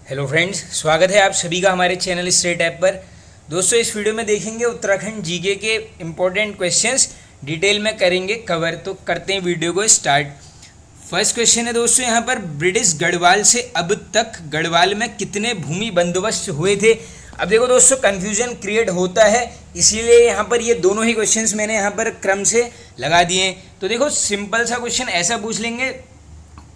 Hello friends, स्वागत है आप सभी का हमारे चैनल स्टेट ऐप पर। दोस्तों, इस वीडियो में देखेंगे उत्तराखंड जीके के इम्पोर्टेंट क्वेश्चंस डिटेल में करेंगे कवर। तो करते हैं वीडियो को स्टार्ट। फर्स्ट क्वेश्चन है दोस्तों यहाँ पर, ब्रिटिश गढ़वाल से अब तक गढ़वाल में कितने भूमि बंदोबस्त हुए थे। अब देखो दोस्तों, कन्फ्यूजन क्रिएट होता है, इसीलिए यहाँ पर ये दोनों ही क्वेश्चंस मैंने यहाँ पर क्रम से लगा दिए हैं। तो देखो, सिंपल सा क्वेश्चन ऐसा पूछ लेंगे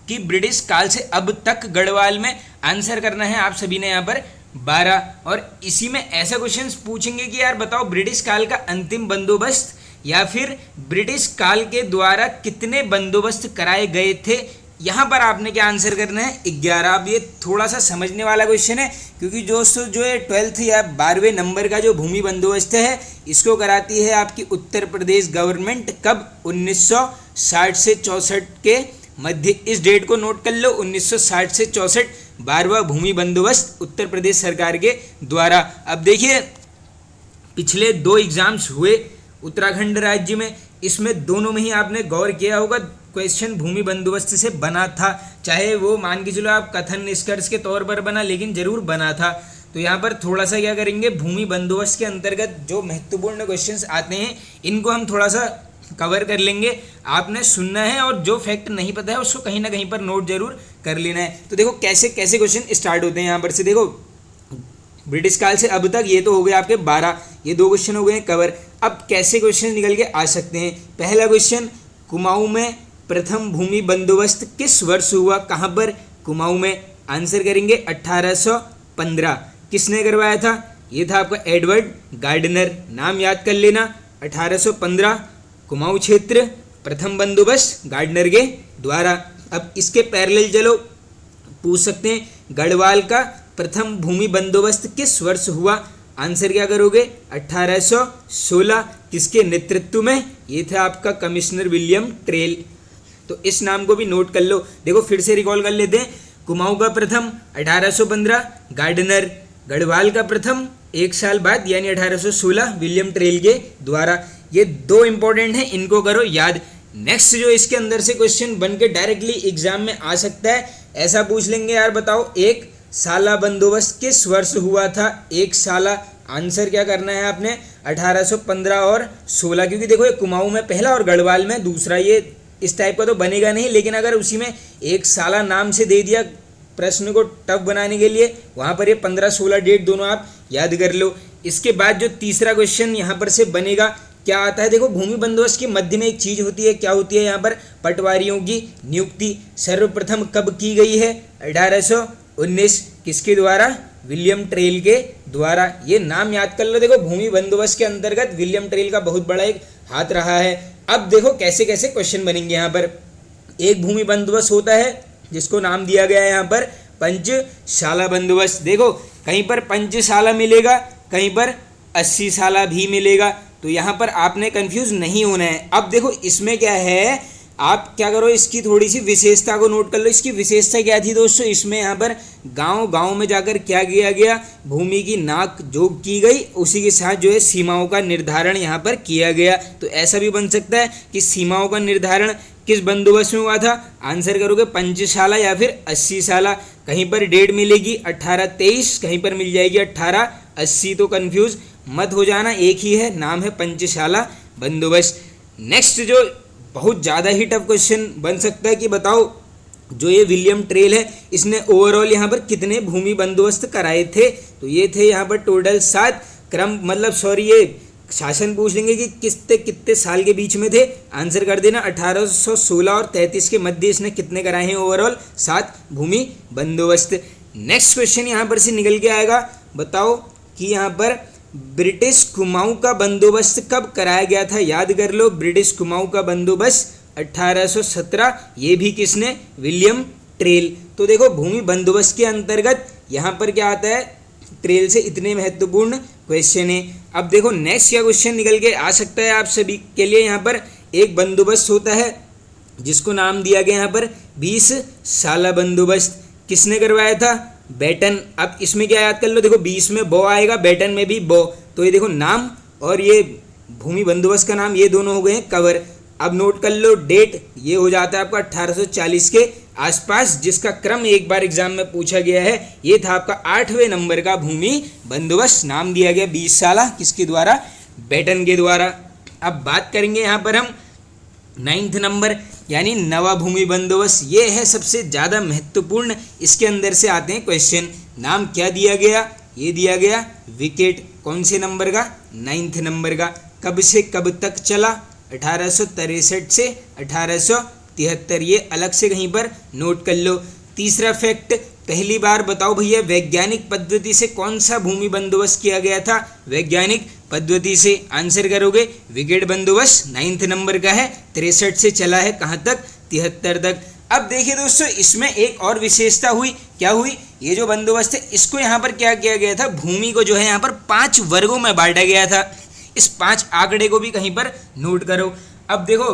कि ब्रिटिश काल से अब तक गढ़वाल में आंसर करना है आप सभी ने यहाँ पर 12। और इसी में ऐसा क्वेश्चन पूछेंगे कि यार बताओ, ब्रिटिश काल का अंतिम बंदोबस्त या फिर ब्रिटिश काल के द्वारा कितने बंदोबस्त कराए गए थे। यहाँ पर आपने क्या आंसर करना है 11। अब ये थोड़ा सा समझने वाला क्वेश्चन है, क्योंकि दोस्तों जो है 12th या 12वें नंबर का जो भूमि बंदोबस्त है, इसको कराती है आपकी उत्तर प्रदेश गवर्नमेंट। कब? 1960 से 64 के मध्य। इस डेट को नोट कर लो, 1960 से 64 12वां भूमि बंदोबस्त उत्तर प्रदेश सरकार के द्वारा। अब देखिए, पिछले 2 एग्जाम्स हुए उत्तराखंड राज्य में, इसमें दोनों में ही आपने गौर किया होगा क्वेश्चन भूमि बंदोबस्त से बना था। चाहे वो मान के चलो आप कथन निष्कर्ष के तौर पर बना, लेकिन जरूर बना था। तो यहाँ पर थोड़ा सा क्या करेंगे, भूमि बंदोबस्त के अंतर्गत जो महत्वपूर्ण क्वेश्चंस आते हैं इनको हम थोड़ा सा कवर कर लेंगे। आपने सुनना है और जो फैक्ट नहीं पता है उसको कहीं ना कहीं पर नोट जरूर कर लेना है। तो देखो कैसे कैसे क्वेश्चन स्टार्ट होते हैं यहाँ पर से। देखो, ब्रिटिश काल से अब तक ये तो हो गए आपके 12, ये 2 क्वेश्चन हो गए कवर। अब कैसे क्वेश्चन निकल के आ सकते हैं। पहला क्वेश्चन, कुमाऊं में प्रथम भूमि बंदोबस्त किस वर्ष हुआ, कहाँ पर? कुमाऊं में। आंसर करेंगे 1815। किसने करवाया था? ये था आपका एडवर्ड गार्डनर। नाम याद कर लेना। 1815 कुमाऊं क्षेत्र, प्रथम बंदोबस्त गार्डनर के द्वारा। अब इसके पैरेलल चलो, पूछ सकते हैं गढ़वाल का प्रथम भूमि बंदोबस्त किस वर्ष हुआ। आंसर क्या करोगे? 1816। किसके नेतृत्व में? ये था आपका कमिश्नर विलियम ट्रेल। तो इस नाम को भी नोट कर लो। देखो फिर से रिकॉल कर लेते हैं। कुमाऊं का प्रथम 1815 गार्डनर, गढ़वाल का प्रथम 1 साल बाद यानी 1816 विलियम ट्रेल के द्वारा। ये 2 इंपॉर्टेंट हैं, इनको करो याद। नेक्स्ट जो इसके अंदर से क्वेश्चन बन के डायरेक्टली एग्जाम में आ सकता है, ऐसा पूछ लेंगे यार बताओ, एक साला बंदोबस्त किस वर्ष हुआ था। एक साला। आंसर क्या करना है आपने? 1815 और 16। क्योंकि देखो, ये कुमाऊं में पहला और गढ़वाल में दूसरा, ये इस टाइप का तो बनेगा नहीं, लेकिन अगर उसी में एक साला नाम से दे दिया प्रश्न को टफ बनाने के लिए, वहाँ पर ये 15-16 डेट दोनों आप याद कर लो। इसके बाद जो तीसरा क्वेश्चन यहाँ पर से बनेगा, क्या आता है? देखो, भूमि बंदोबस्त के मध्य में एक चीज होती है, क्या होती है यहाँ पर? पटवारियों की नियुक्ति सर्वप्रथम कब की गई है? 1819। किसके द्वारा? विलियम ट्रेल के द्वारा। ये नाम याद कर लो। देखो, भूमि बंदोबस्त के अंतर्गत विलियम ट्रेल का बहुत बड़ा एक हाथ रहा है। अब देखो कैसे कैसे क्वेश्चन बनेंगे। यहाँ पर एक भूमि बंदोबस्त होता है जिसको नाम दिया गया है यहाँ पर पंचशाला बंदोबस्त। देखो, कहीं पर पंचशाला मिलेगा, कहीं पर 80 साला भी मिलेगा। तो यहाँ पर आपने कंफ्यूज नहीं होना है। अब देखो, इसमें क्या है, आप क्या करो, इसकी थोड़ी सी विशेषता को नोट कर लो। इसकी विशेषता क्या थी दोस्तों? इसमें यहाँ पर गांव गांव में जाकर क्या किया गया, भूमि की नाक जोग की गई, उसी के साथ जो है सीमाओं का निर्धारण यहाँ पर किया गया। तो ऐसा भी बन सकता है कि सीमाओं का निर्धारण किस बंदोबस्त में हुआ था। आंसर करोगे पंचशाला या फिर 80 साला। कहीं पर डेट मिलेगी 1823, कहीं पर मिल जाएगी 1880। तो कंफ्यूज मत हो जाना, एक ही है, नाम है पंचशाला बंदोबस्त। नेक्स्ट जो बहुत ज़्यादा ही टफ क्वेश्चन बन सकता है कि बताओ, जो ये विलियम ट्रेल है, इसने ओवरऑल यहाँ पर कितने भूमि बंदोबस्त कराए थे। तो ये थे यहाँ पर टोटल 7 क्रम, मतलब सॉरी, ये शासन पूछ लेंगे कि कितने साल के बीच में थे। आंसर कर देना 1816 और 33 के मध्य इसने कितने कराए हैं ओवरऑल? 7 भूमि बंदोबस्त। नेक्स्ट क्वेश्चन यहाँ पर से निकल के आएगा, बताओ कि यहाँ पर ब्रिटिश कुमाऊं का बंदोबस्त कब कराया गया था। याद कर लो, ब्रिटिश कुमाऊं का बंदोबस्त 1817। ये भी किसने? William trail. तो देखो, भूमि बंदोबस्त के अंतर्गत यहाँ पर क्या आता है, ट्रेल से इतने महत्वपूर्ण क्वेश्चन है। अब देखो नेक्स्ट क्या क्वेश्चन निकल के आ सकता है आप सभी के लिए। यहाँ पर एक बंदोबस्त होता है जिसको नाम दिया गया यहाँ पर 20 साला बंदोबस्त। किसने करवाया था? बेटन। अब इसमें क्या याद कर लो, देखो 20 में बो आएगा, बेटन में भी बो। तो ये देखो, नाम और ये भूमि बंदोबस्त का नाम, ये दोनों हो गए हैं कवर। अब नोट कर लो डेट, ये हो जाता है आपका 1840 के आसपास, जिसका क्रम एक बार एग्जाम में पूछा गया है। ये था आपका 8वें नंबर का भूमि बंदोबस्त, नाम दिया गया 20 साला, किसके द्वारा? बेटन के द्वारा। अब बात करेंगे यहाँ पर हम 9th नंबर यानी नवा भूमि बंदोबस्त। ये है सबसे ज़्यादा महत्वपूर्ण, इसके अंदर से आते हैं क्वेश्चन। नाम क्या दिया गया? ये दिया गया विकेट। कौन से नंबर का? 9th नंबर का। कब से कब तक चला? 1863 से 1873। ये अलग से कहीं पर नोट कर लो। तीसरा फैक्ट, पहली बार बताओ भैया वैज्ञानिक पद्धति से कौन सा भूमि बंदोबस्त किया गया था? वैज्ञानिक पद्धति से। आंसर करोगे विकेट बंदोबस्त 9th नंबर का है, 63 से चला है कहाँ तक? 73 तक। अब देखिए दोस्तों, इसमें एक और विशेषता हुई। क्या हुई? ये जो बंदोबस्त है इसको यहाँ पर क्या किया गया था? भूमि को जो है यहाँ पर 5 वर्गों में बांटा गया था। इस 5 आंकड़े को भी कहीं पर नोट करो। अब देखो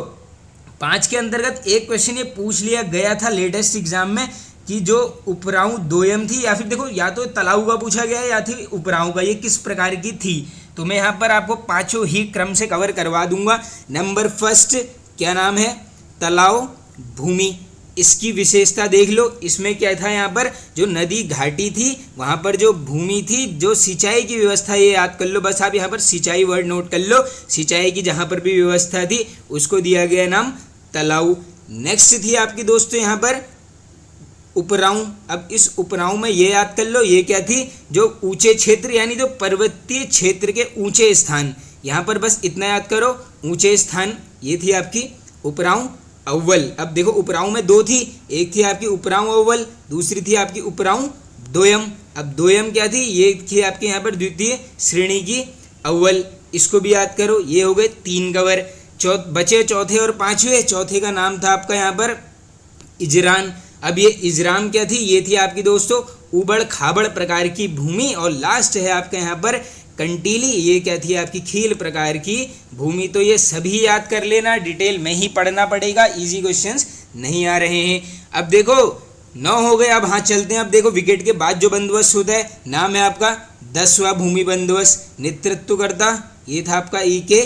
5 के अंतर्गत एक क्वेश्चन ये पूछ लिया गया था लेटेस्ट एग्जाम में कि जो उपराऊ दोयम थी, या फिर देखो या तो तलाऊ का पूछा गया है या थी उपराऊ का, ये किस प्रकार की थी। तो मैं यहाँ पर आपको 5 ही क्रम से कवर करवा दूंगा। नंबर फर्स्ट क्या नाम है? तलाव भूमि। इसकी विशेषता देख लो। इसमें क्या था? यहाँ पर जो नदी घाटी थी वहाँ पर जो भूमि थी, जो सिंचाई की व्यवस्था, ये याद कर लो बस। आप यहाँ पर सिंचाई वर्ड नोट कर लो। सिंचाई की जहाँ पर भी व्यवस्था थी उसको दिया गया नाम तलाऊ। नेक्स्ट थी आपकी दोस्तों यहाँ पर उपराऊ। अब इस उपराऊ में ये याद कर लो, ये क्या थी? जो ऊंचे क्षेत्र यानी जो पर्वतीय क्षेत्र के ऊंचे स्थान, यहाँ पर बस इतना याद करो, ऊंचे स्थान। ये थी आपकी उपराऊ अव्वल। अब देखो उपराऊ में 2 थी, एक थी आपकी उपराऊ अव्वल, दूसरी थी आपकी उपराऊ दोयम। अब दोयम क्या थी? ये थी आपके यहाँ पर द्वितीय श्रेणी की अव्वल। इसको भी याद करो। ये हो गए 3 कवर। बचे चौथे और 5वें। चौथे का नाम था आपका यहाँ पर इजरान। अब ये इजराम क्या थी? ये थी आपकी दोस्तों उबड़ खाबड़ प्रकार की भूमि। और लास्ट है आपका यहाँ पर कंटीली। ये क्या थी? आपकी खील प्रकार की भूमि। तो ये सभी याद कर लेना, डिटेल में ही पढ़ना पड़ेगा, इजी क्वेश्चंस नहीं आ रहे हैं। अब देखो 9 हो गए। अब हाँ चलते हैं। अब देखो विकेट के बाद जो बंदोबस्त होता है, नाम है आपका 10वां भूमि बंदोबस्त। नेतृत्व करता ये था आपका के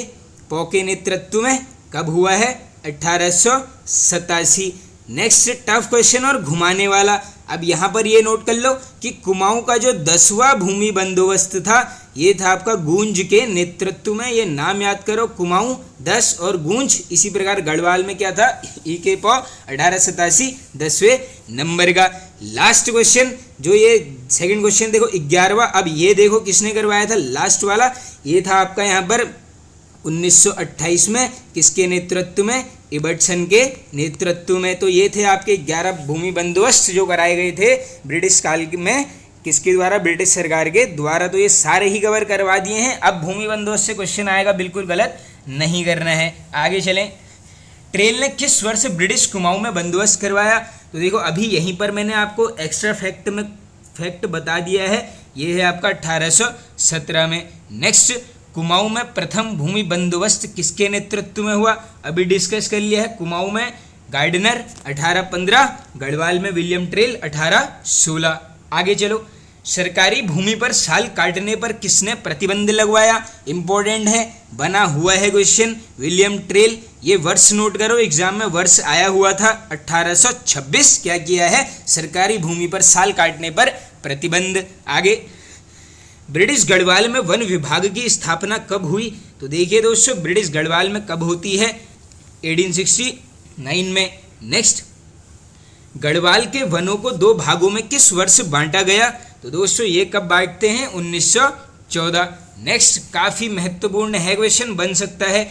पौ के नेतृत्व में। कब हुआ है? 1887। नेक्स्ट टफ क्वेश्चन और घुमाने वाला। अब यहाँ पर ये नोट कर लो कि कुमाऊं का जो 10वां भूमि बंदोबस्त था ये था आपका गूंज के नेतृत्व में। ये नाम याद करो, कुमाऊं 10 और गूंज। इसी प्रकार गढ़वाल में क्या था? के पौ 1887 10वें नंबर का। लास्ट क्वेश्चन जो ये सेकंड क्वेश्चन देखो 11वां। अब ये देखो किसने करवाया था लास्ट वाला? ये था आपका यहाँ पर 1928 में। किसके नेतृत्व में? इबर्टसन के नेतृत्व में। तो ये थे आपके 11 भूमि बंदोबस्त जो कराए गए थे ब्रिटिश काल में। किसके द्वारा? ब्रिटिश सरकार के द्वारा। तो ये सारे ही कवर करवा दिए हैं। अब भूमि बंदोबस्त से क्वेश्चन आएगा, बिल्कुल गलत नहीं करना है। आगे चलें। ट्रेल ने किस वर्ष ब्रिटिश कुमाऊं में बंदोबस्त करवाया? तो देखो अभी यहीं पर मैंने आपको एक्स्ट्रा फैक्ट बता दिया है। ये है आपका 1817 में। नेक्स्ट, कुमाऊं में प्रथम भूमि बंदोबस्त किसके नेतृत्व में हुआ? अभी डिस्कस कर लिया है। कुमाऊं में गार्डनर 1815, गढ़वाल में विलियम ट्रेल 1816। आगे चलो। सरकारी भूमि पर साल काटने पर किसने प्रतिबंध लगवाया? इंपॉर्टेंट है, बना हुआ है क्वेश्चन। William trail. ये वर्ष नोट करो, एग्जाम में वर्ष आया हुआ था 1826। क्या किया है? सरकारी भूमि पर साल काटने पर प्रतिबंध। आगे, ब्रिटिश गढ़वाल में वन विभाग की स्थापना कब हुई? तो देखिए दोस्तों, ब्रिटिश गढ़वाल में कब होती है? 1869 में। नेक्स्ट, गढ़वाल के वनों को 2 भागों में किस वर्ष बांटा गया? तो दोस्तों ये कब बांटते हैं? 1914। नेक्स्ट, काफ़ी महत्वपूर्ण है क्वेश्चन, बन सकता है।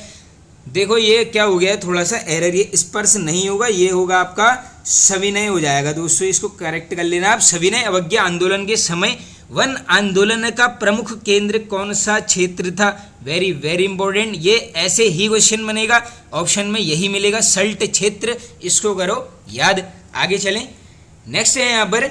देखो ये क्या हो गया है, थोड़ा सा एरर, ये स्पर्श नहीं होगा, ये होगा आपका सविनय हो जाएगा। दोस्तों इसको करेक्ट कर लेना आप। सविनय अवज्ञा आंदोलन के समय वन आंदोलन का प्रमुख केंद्र कौन सा क्षेत्र था? Very very important. ये ऐसे ही क्वेश्चन बनेगा, ऑप्शन में यही मिलेगा, सल्ट क्षेत्र। इसको करो याद। आगे चलें। नेक्स्ट है यहाँ पर,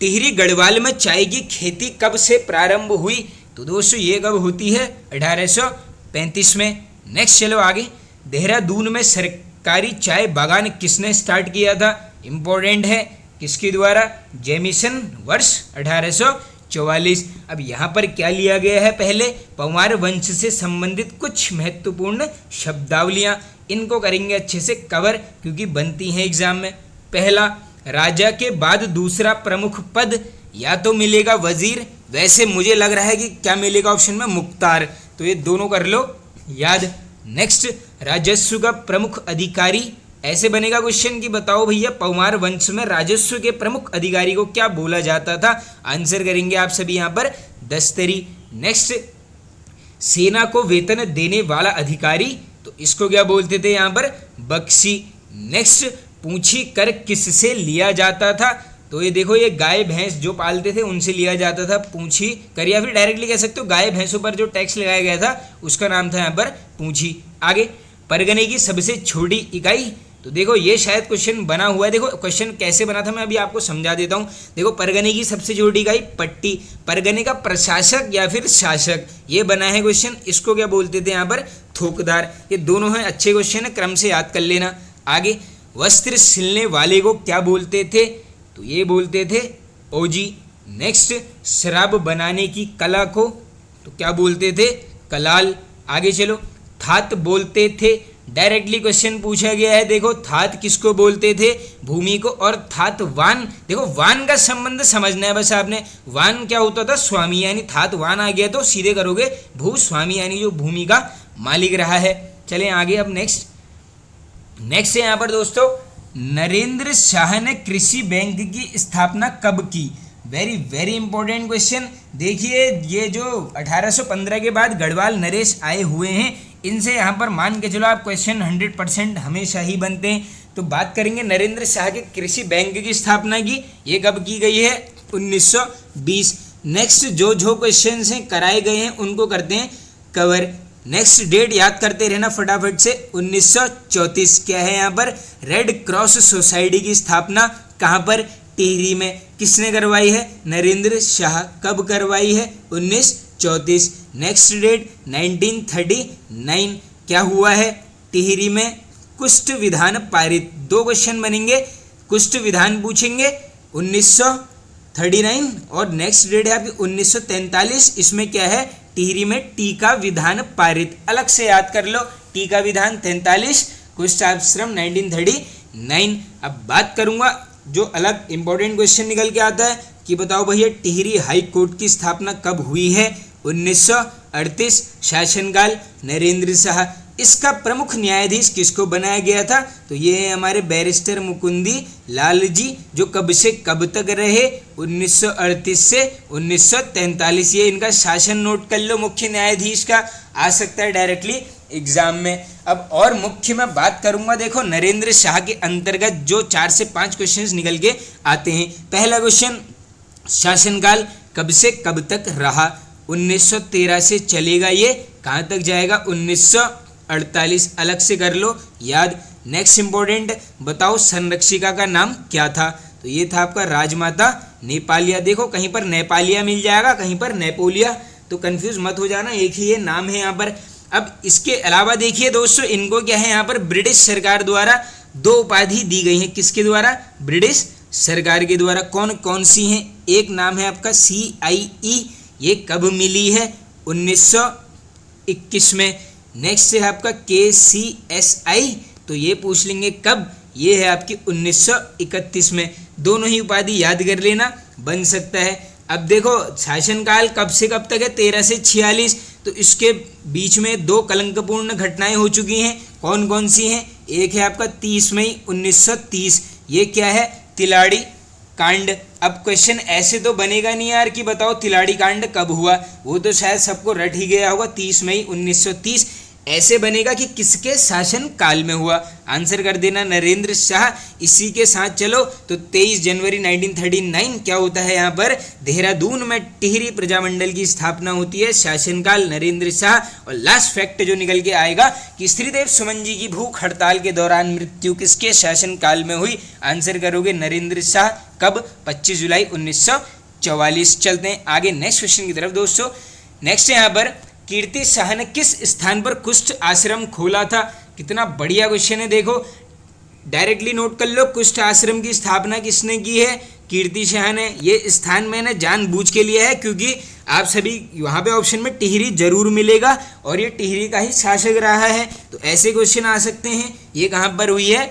टिहरी गढ़वाल में चाय की खेती कब से प्रारंभ हुई? तो दोस्तों ये कब होती है? 1835 में। नेक्स्ट चलो आगे। देहरादून में सरकारी चाय बागान किसने स्टार्ट किया था? इंपॉर्टेंट है, किसके द्वारा? जेमिसन, वर्ष 1844। अब यहाँ पर क्या लिया गया है? पहले पंवार वंश से संबंधित कुछ महत्वपूर्ण शब्दावलियाँ, इनको करेंगे अच्छे से कवर क्योंकि बनती हैं एग्जाम में। पहला, राजा के बाद दूसरा प्रमुख पद या तो मिलेगा वजीर, वैसे मुझे लग रहा है कि क्या मिलेगा ऑप्शन में मुख्तार, तो ये दोनों कर लो याद। नेक्स्ट, राजस्व का प्रमुख अधिकारी, ऐसे बनेगा क्वेश्चन कि बताओ भैया परमार वंश में राजस्व के प्रमुख अधिकारी को क्या बोला जाता था। आंसर करेंगे आप सभी यहाँ पर दस्तरी। नेक्स्ट, सेना को वेतन देने वाला अधिकारी, तो इसको क्या बोलते थे यहाँ पर बख्शी। नेक्स्ट, पूंछी कर किससे लिया जाता था, तो ये देखो ये गाय भैंस जो पालते थे उनसे लिया जाता था पूंछी कर, या फिर डायरेक्टली कह सकते हो गाय भैंसों पर जो टैक्स लगाया गया था उसका नाम था यहाँ पर पूंछी। आगे, परगने की सबसे छोटी इकाई, तो देखो ये शायद क्वेश्चन बना हुआ है। देखो क्वेश्चन कैसे बना था मैं अभी आपको समझा देता हूँ। देखो परगने की सबसे छोटी इकाई पट्टी, परगने का प्रशासक या फिर शासक, ये बना है क्वेश्चन। इसको क्या बोलते थे यहाँ पर थोकदार। ये दोनों हैं अच्छे क्वेश्चन है, क्रम से याद कर लेना। आगे, वस्त्र सिलने वाले को क्या बोलते थे, तो ये बोलते थे ओजी। नेक्स्ट, शराब बनाने की कला को तो क्या बोलते थे कलाल। आगे चलो, थात बोलते थे, डायरेक्टली क्वेश्चन पूछा गया है। देखो थात किसको बोलते थे भूमि को, और थात वान, देखो वान का संबंध समझना है बस आपने। वान क्या होता था स्वामी, यानी थात वान आ गया तो सीधे करोगे भू स्वामी, यानी जो भूमि का मालिक रहा है। चलें आगे। अब नेक्स्ट है यहाँ पर दोस्तों, नरेंद्र शाह ने कृषि बैंक की स्थापना कब की। Very very important question. देखिए ये जो 1815 के बाद गढ़वाल नरेश आए हुए हैं, इनसे यहाँ पर मान के चलो आप क्वेश्चन 100% हमेशा ही बनते हैं। तो बात करेंगे नरेंद्र शाह के कृषि बैंक की स्थापना की, ये कब की गई है 1920। नेक्स्ट जो क्वेश्चन हैं कराए गए हैं उनको करते हैं कवर। नेक्स्ट डेट याद करते रहना फटाफट से, 1934। क्या है यहाँ पर, रेड क्रॉस सोसाइटी की स्थापना कहाँ पर, टिहरी में। किसने करवाई है, नरेंद्र शाह। कब करवाई है, 1934। Next date 1939। क्या हुआ है, टिहरी में कुष्ठ विधान पारित। दो क्वेश्चन बनेंगे, कुष्ठ विधान पूछेंगे 1939, और नेक्स्ट डेट है आपकी 1943। इसमें क्या है, टिहरी में टीका विधान पारित। अलग से याद कर लो, टीका विधान 43, कुष्ठ आश्रम 1939। अब बात करूंगा जो अलग इंपॉर्टेंट क्वेश्चन निकल के आता है कि बताओ भैया टिहरी हाई कोर्ट की स्थापना कब हुई है, 1938। शासनकाल नरेंद्र शाह। इसका प्रमुख न्यायाधीश किसको बनाया गया था, तो ये है हमारे बैरिस्टर मुकुंदी लाल जी, जो कब से कब तक रहे, 1938 से 1943। ये इनका शासन नोट कर लो, मुख्य न्यायाधीश का आ सकता है डायरेक्टली एग्जाम में। अब और मुख्य मैं बात करूंगा, देखो नरेंद्र शाह के अंतर्गत जो 4 से 5 क्वेश्चन निकल के आते हैं। पहला क्वेश्चन, शासनकाल कब से कब तक रहा, 1913 से चलेगा, ये कहाँ तक जाएगा 1948। अलग से कर लो याद। नेक्स्ट इंपॉर्टेंट, बताओ संरक्षिका का नाम क्या था, तो ये था आपका राजमाता नेपालिया। देखो कहीं पर नेपालिया मिल जाएगा, कहीं पर नेपोलिया, तो कंफ्यूज मत हो जाना, एक ही ये नाम है यहाँ पर। अब इसके अलावा देखिए दोस्तों, इनको क्या है यहाँ पर ब्रिटिश सरकार द्वारा 2 उपाधि दी गई हैं। किसके द्वारा, ब्रिटिश सरकार के द्वारा। कौन कौन सी हैं, एक नाम है आपका CIE, ये कब मिली है, 1921 में। नेक्स्ट है आपका KCSI, तो ये पूछ लेंगे कब, ये है आपकी 1931 में। दोनों ही उपाधि याद कर लेना, बन सकता है। अब देखो शासनकाल कब से कब तक है, 13 से 46, तो इसके बीच में 2 कलंकपूर्ण घटनाएं हो चुकी हैं। कौन कौन सी हैं, एक है आपका 30 मई 1930, ये क्या है, तिलाड़ी कांड। अब क्वेश्चन ऐसे तो बनेगा नहीं यार कि बताओ तिलाड़ी कांड कब हुआ, वो तो शायद सबको रट ही गया होगा, 30 मई 1930। ऐसे बनेगा कि किसके शासन काल में हुआ। आंसर कर देना नरेंद्र शाह। इसी के साथ चलो तो 23 जनवरी 1939 क्या होता है यहाँ पर, देहरादून में टिहरी प्रजामंडल की स्थापना होती है, शासनकाल नरेंद्र शाह। और लास्ट फैक्ट जो निकल के आएगा कि श्रीदेव सुमन जी की भूख हड़ताल के दौरान मृत्यु किसके शासनकाल में हुई। आंसर करोगे नरेंद्र शाह। कब, 25 जुलाई 1944। चलते हैं आगे नेक्स्ट क्वेश्चन की तरफ दोस्तों। नेक्स्ट है यहाँ पर, कीर्ति शाह ने किस स्थान पर कुष्ठ आश्रम खोला था। कितना बढ़िया क्वेश्चन है, देखो डायरेक्टली नोट कर लो, कुष्ठ आश्रम की स्थापना किसने की है, कीर्ति शाह ने। ये स्थान मैंने जानबूझ के लिया है क्योंकि आप सभी वहाँ पे ऑप्शन में टिहरी जरूर मिलेगा और ये टिहरी का ही शासक रहा है, तो ऐसे क्वेश्चन आ सकते हैं। ये कहाँ पर हुई है,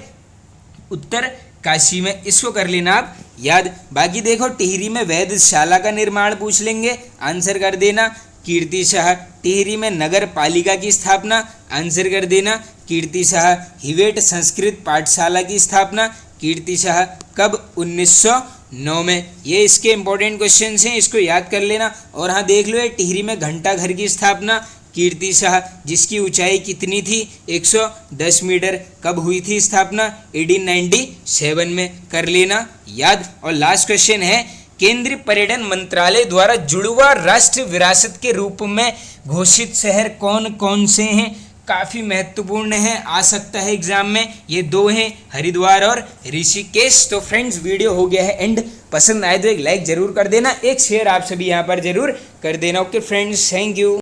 उत्तर काशी में, इसको कर लेना आप याद। बाकी देखो टिहरी में वेधशाला का निर्माण पूछ लेंगे, आंसर कर देना कीर्ति शाह। टिहरी में नगर पालिका की स्थापना, आंसर कर देना कीर्ति शाह। हिवेट संस्कृत पाठशाला की स्थापना, कीर्ति शाह। कब? 1909 में। ये इसके इंपॉर्टेंट क्वेश्चंस हैं, इसको याद कर लेना। और हाँ देख लो, ये टिहरी में घंटा घर की स्थापना, कीर्ति शाह। जिसकी ऊंचाई कितनी थी? 110 मीटर। कब हुई थी स्थापना? 1897 में, कर लेना याद। और लास्ट क्वेश्चन है, केंद्रीय पर्यटन मंत्रालय द्वारा जुड़वा राष्ट्रीय विरासत के रूप में घोषित शहर कौन कौन से हैं? काफ़ी महत्वपूर्ण है, आ सकता है एग्जाम में। ये 2 हैं, हरिद्वार और ऋषिकेश। तो फ्रेंड्स वीडियो हो गया है एंड। पसंद आए तो एक लाइक जरूर कर देना, एक शेयर आप सभी यहाँ पर जरूर कर देना। Okay friends, thank you.